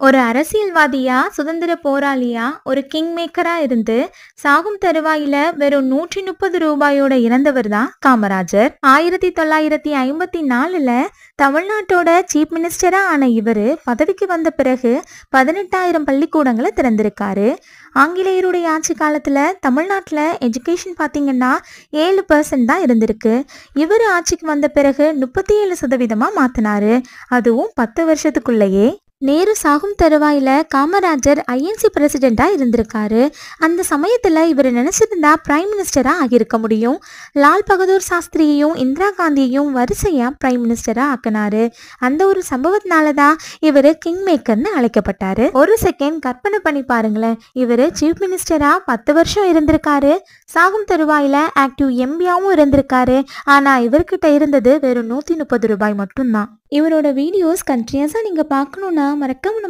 ஒரு அரசியல்வாதியா, சுதந்திர போராளியா, ஒரு கிங் மேக்கரா இருந்து சாகும் தருவாயில வெறும் ரூ. 130 இறந்தவர் தான் காமராஜர். 1954ல தமிழ்நாட்டோட சீஃப் மினிஸ்டரா ஆன இவரு பதவிக்கு வந்த பிறகு 18,000 பள்ளிக்கூடங்களை திறந்திருக்காரு. ஆங்கிலேயருடைய ஆட்சி காலத்துல தமிழ்நாட்டில் எஜுகேஷன் பார்த்தீங்கன்னா 7% தான் இருந்திருக்கு. இவர் ஆட்சிக்கு வந்த பிறகு 37% மாத்தினாரு. அதுவும் 10 வருஷத்துக்குள்ளேயே. நேரு சாகும் தருவாயில காமராஜர் ஐஎன்சி பிரசிடெண்டா இருந்திருக்காரு. அந்த சமயத்துல இவர் நினைச்சிருந்தா பிரைம் மினிஸ்டரா ஆகியிருக்க முடியும். லால் பகதூர் சாஸ்திரியையும் இந்திரா காந்தியையும் வரிசையா பிரைம் மினிஸ்டரா ஆக்கினாரு. அந்த ஒரு சம்பவத்தினாலதான் இவர் கிங் மேக்கர்னு அழைக்கப்பட்டாரு. ஒரு செகண்ட் கற்பனை பண்ணி பாருங்களேன். இவர் சீஃப் மினிஸ்டரா 10 வருஷம் இருந்திருக்காரு. சாகும் தருவாயில ஆக்டிவ் எம்பியாவும் இருந்திருக்காரு. ஆனா இவர்கிட்ட இருந்தது வெறும் ரூ. 130 மட்டும்தான். இவரோட வீடியோஸ் கண்டினியூஸா நீங்க பார்க்கணும்னா மறக்காம